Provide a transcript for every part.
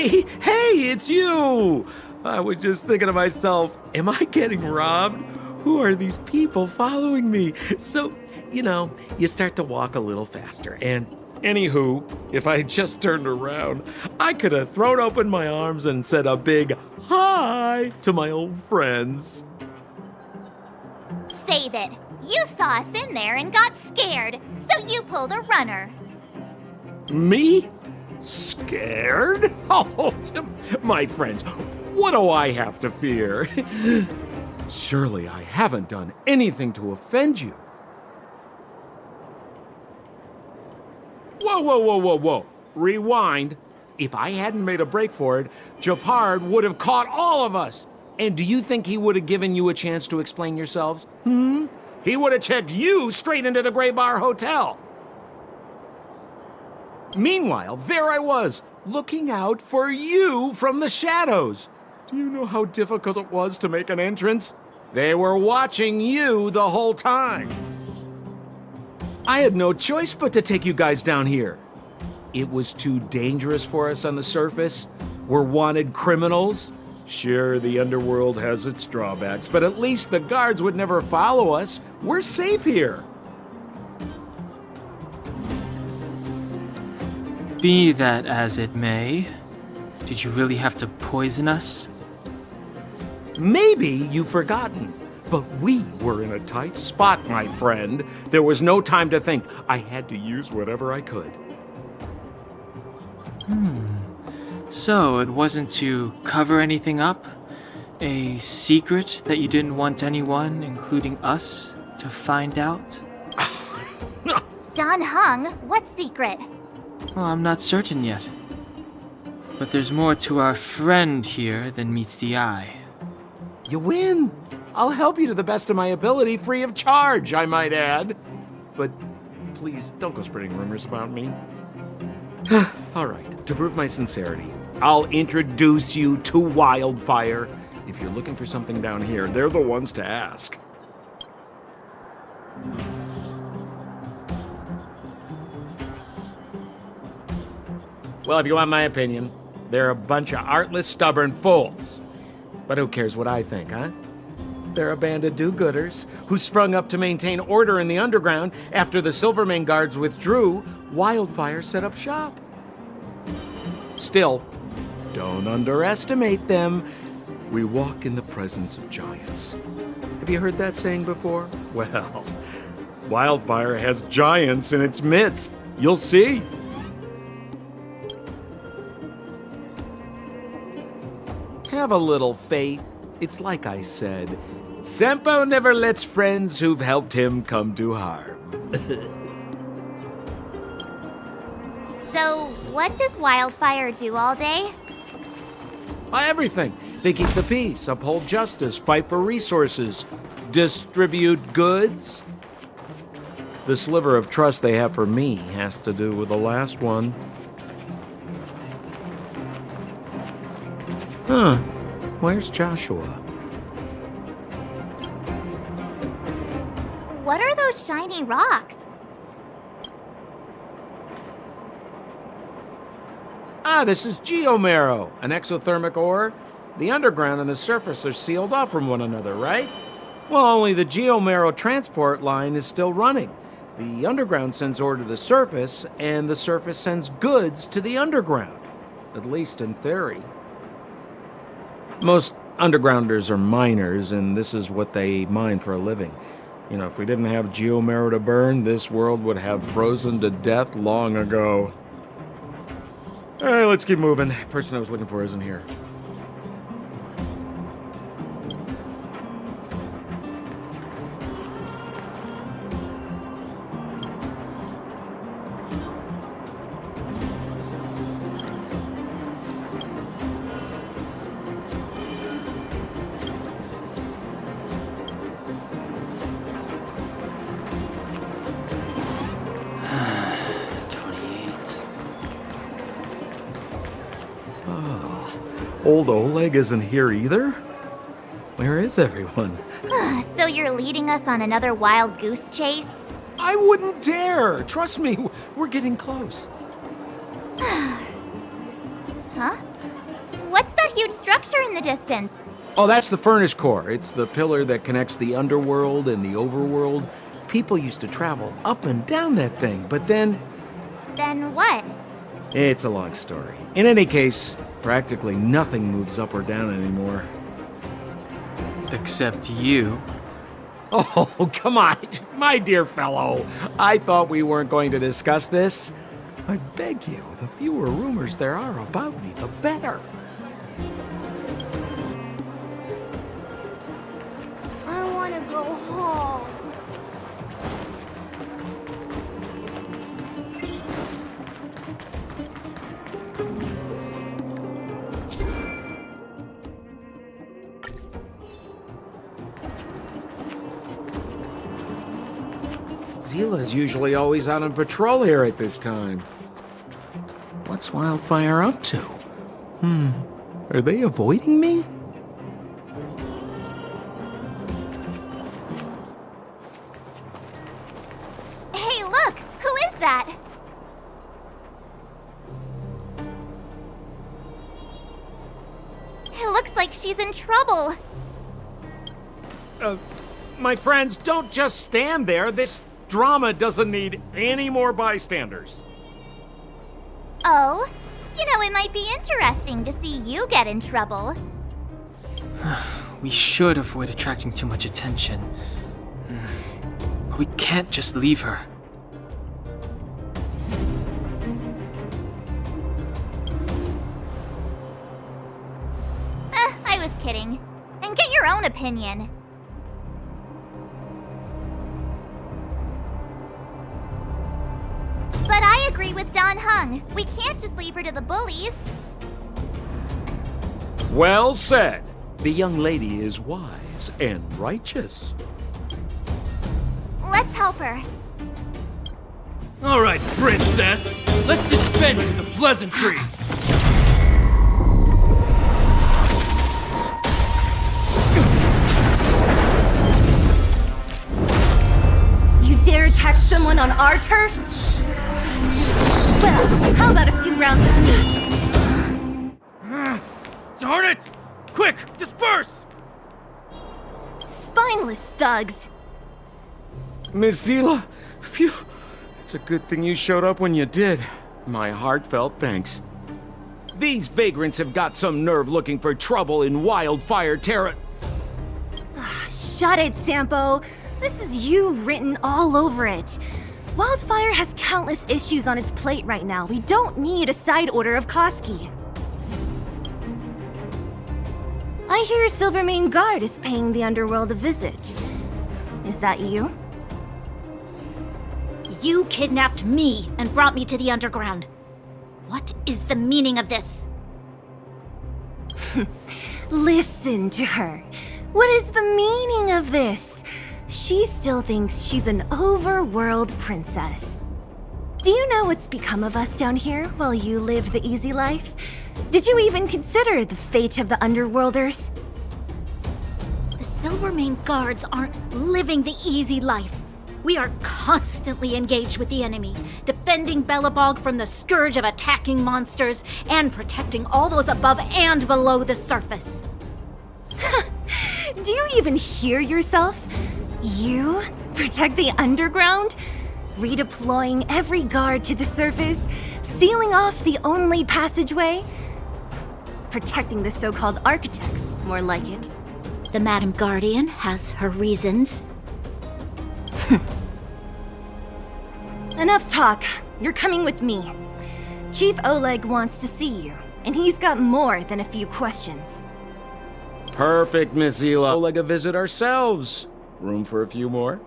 Hey, it's you! I was just thinking to myself, am I getting robbed? Who are these people following me? So, you start to walk a little faster. And anywho, if I had just turned around, I could have thrown open my arms and said a big hi to my old friends. Save it. You saw us in there and got scared, so you pulled a runner. Me? Scared? Oh, my friends, what do I have to fear? Surely I haven't done anything to offend you. Whoa. Rewind. If I hadn't made a break for it, Japard would have caught all of us. And do you think he would have given you a chance to explain yourselves? He would have checked you straight into the Gray Bar Hotel. Meanwhile, there I was, looking out for you from the shadows. Do you know how difficult it was to make an entrance? They were watching you the whole time. I had no choice but to take you guys down here. It was too dangerous for us on the surface. We're wanted criminals. Sure, the underworld has its drawbacks, but at least the guards would never follow us. We're safe here. Be that as it may, did you really have to poison us? Maybe you've forgotten, but we were in a tight spot, my friend. There was no time to think. I had to use whatever I could. So it wasn't to cover anything up? A secret that you didn't want anyone, including us, to find out? Don Hung, what secret? Well, I'm not certain yet. But there's more to our friend here than meets the eye. You win. I'll help you to the best of my ability, free of charge, I might add. But please, don't go spreading rumors about me. All right, to prove my sincerity, I'll introduce you to Wildfire. If you're looking for something down here, they're the ones to ask. Well, if you want my opinion, they're a bunch of artless, stubborn fools. But who cares what I think, huh? They're a band of do-gooders who sprung up to maintain order in the underground after the Silvermane guards withdrew. Wildfire set up shop. Still, don't underestimate them. We walk in the presence of giants. Have you heard that saying before? Well, Wildfire has giants in its midst. You'll see. Have a little faith. It's like I said, Sampo never lets friends who've helped him come to harm. So, what does Wildfire do all day? Everything. They keep the peace, uphold justice, fight for resources, distribute goods. The sliver of trust they have for me has to do with the last one. Where's Joshua? What are those shiny rocks? This is geomarrow, an exothermic ore. The underground and the surface are sealed off from one another, right? Well, only the geomarrow transport line is still running. The underground sends ore to the surface, and the surface sends goods to the underground. At least in theory. Most undergrounders are miners, and this is what they mine for a living. If we didn't have geomarrow to burn, this world would have frozen to death long ago. All right, let's keep moving. The person I was looking for isn't here. Old Oleg isn't here either? Where is everyone? So you're leading us on another wild goose chase? I wouldn't dare! Trust me, we're getting close. Huh? What's that huge structure in the distance? Oh, that's the furnace core. It's the pillar that connects the underworld and the overworld. People used to travel up and down that thing, but then... Then what? It's a long story. In any case, practically nothing moves up or down anymore. Except you. Oh, come on, my dear fellow. I thought we weren't going to discuss this. I beg you, the fewer rumors there are about me, the better. I want to go home. Seele's usually always out on patrol here at this time. What's Wildfire up to? Are they avoiding me? Hey, look! Who is that? It looks like she's in trouble. My friends, don't just stand there. This drama doesn't need any more bystanders. Oh? You know, it might be interesting to see you get in trouble. We should avoid attracting too much attention. But we can't just leave her. I was kidding. And get your own opinion. But I agree with Don Hung. We can't just leave her to the bullies. Well said. The young lady is wise and righteous. Let's help her. All right, princess. Let's dispense with the pleasantries. You dare attack someone on our turf? Well, how about a few rounds with me? Darn it! Quick, disperse! Spineless thugs! Miss Seele, phew. It's a good thing you showed up when you did. My heartfelt thanks. These vagrants have got some nerve looking for trouble in Wildfire Terra. Shut it, Sampo. This is you written all over it. Wildfire has countless issues on its plate right now. We don't need a side order of Koski. I hear Silvermane Guard is paying the underworld a visit. Is that you? You kidnapped me and brought me to the underground. What is the meaning of this? Listen to her. What is the meaning of this? She still thinks she's an overworld princess. Do you know what's become of us down here while you live the easy life? Did you even consider the fate of the underworlders? The Silvermane Guards aren't living the easy life. We are constantly engaged with the enemy, defending Belobog from the scourge of attacking monsters and protecting all those above and below the surface. Do you even hear yourself? You protect the underground? Redeploying every guard to the surface? Sealing off the only passageway? Protecting the so-called architects, more like it. The Madam Guardian has her reasons. Enough talk. You're coming with me. Chief Oleg wants to see you, and he's got more than a few questions. Perfect, Miss Seele. Like a visit ourselves. Room for a few more?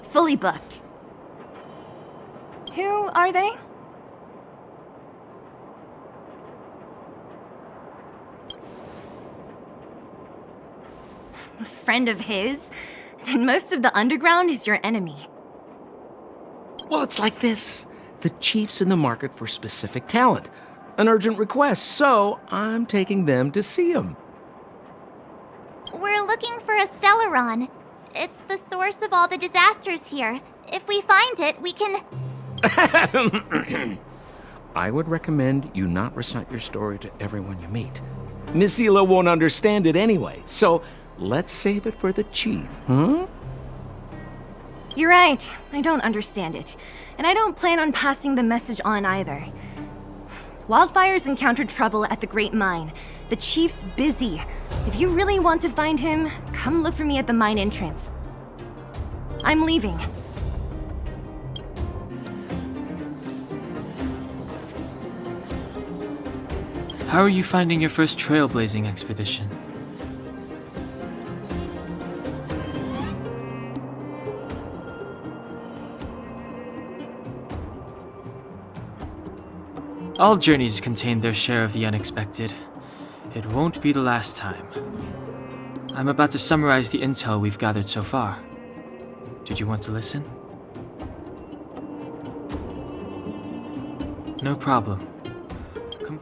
Fully booked. Who are they? A friend of his? Then most of the underground is your enemy. Well, it's like this. The chief's in the market for specific talent. An urgent request, so I'm taking them to see him. We're looking for a Stellaron. It's the source of all the disasters here. If we find it, we can... I would recommend you not recite your story to everyone you meet. Miss Seele won't understand it anyway, so let's save it for the chief, huh? You're right. I don't understand it. And I don't plan on passing the message on either. Wildfire's encountered trouble at the Great Mine. The chief's busy. If you really want to find him, come look for me at the mine entrance. I'm leaving. How are you finding your first trailblazing expedition? All journeys contain their share of the unexpected. It won't be the last time. I'm about to summarize the intel we've gathered so far. Did you want to listen? No problem. Come.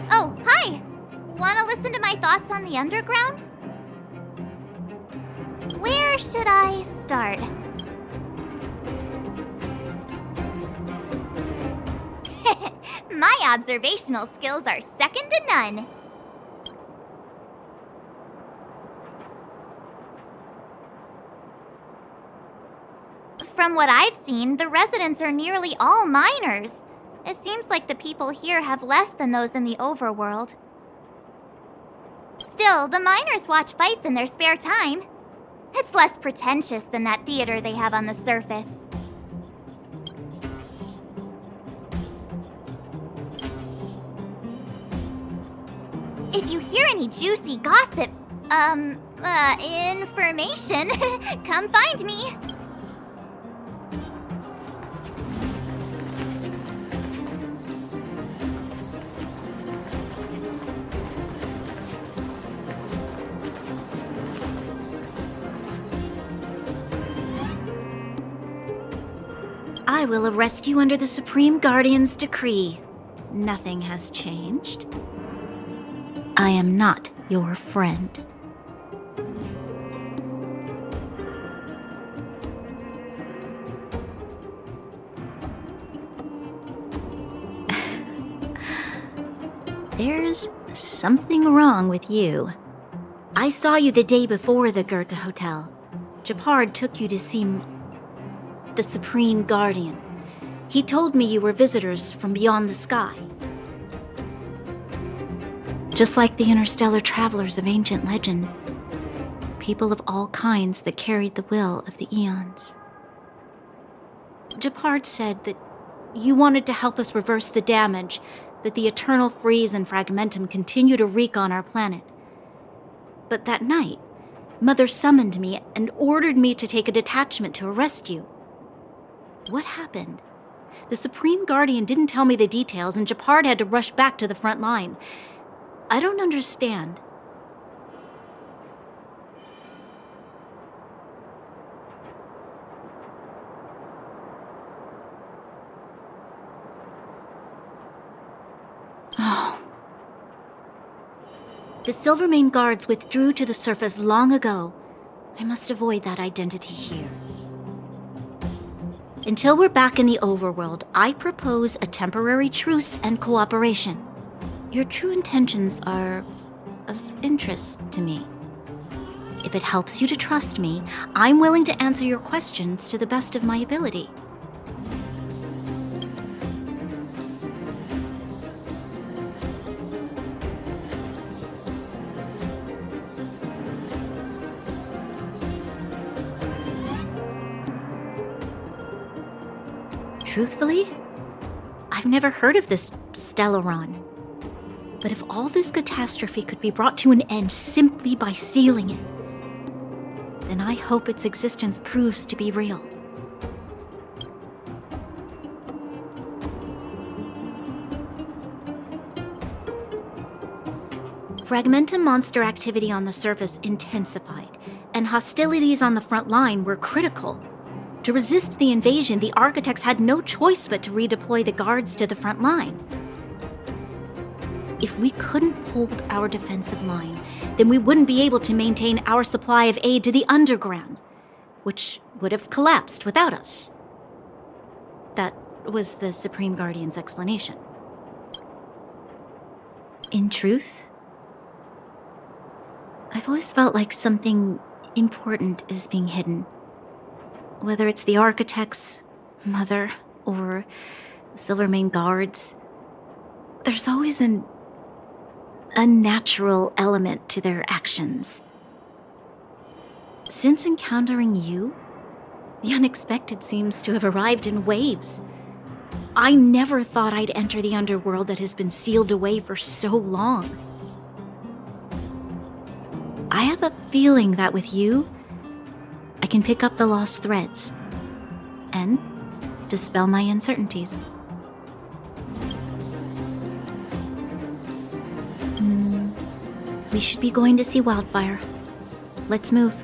Oh, hi! Wanna listen to my thoughts on the underground? Where should I start? My observational skills are second to none. From what I've seen, the residents are nearly all miners. It seems like the people here have less than those in the overworld. Still, the miners watch fights in their spare time. It's less pretentious than that theater they have on the surface. If you hear any juicy gossip, information, come find me. I will arrest you under the Supreme Guardian's decree. Nothing has changed. I am not your friend. There's something wrong with you. I saw you the day before the Goethe Hotel. Japard took you to see the Supreme Guardian. He told me you were visitors from beyond the sky. Just like the interstellar travelers of ancient legend. People of all kinds that carried the will of the eons. Japard said that you wanted to help us reverse the damage that the eternal freeze and fragmentum continue to wreak on our planet. But that night, Mother summoned me and ordered me to take a detachment to arrest you. What happened? The Supreme Guardian didn't tell me the details, and Japard had to rush back to the front line. I don't understand. Oh. The Silvermane guards withdrew to the surface long ago. I must avoid that identity here. Until we're back in the overworld, I propose a temporary truce and cooperation. Your true intentions are of interest to me. If it helps you to trust me, I'm willing to answer your questions to the best of my ability. Truthfully, I've never heard of this Stellaron. But if all this catastrophe could be brought to an end simply by sealing it, then I hope its existence proves to be real. Fragmentum monster activity on the surface intensified, and hostilities on the front line were critical. To resist the invasion, the architects had no choice but to redeploy the guards to the front line. If we couldn't hold our defensive line, then we wouldn't be able to maintain our supply of aid to the underground. which would have collapsed without us. That was the Supreme Guardian's explanation. In truth, I've always felt like something important is being hidden. Whether it's the Architects, Mother, or the Silvermane Guards, there's always an unnatural element to their actions. Since encountering you, the unexpected seems to have arrived in waves. I never thought I'd enter the underworld that has been sealed away for so long. I have a feeling that with you, I can pick up the lost threads and dispel my uncertainties. We should be going to see Wildfire. Let's move.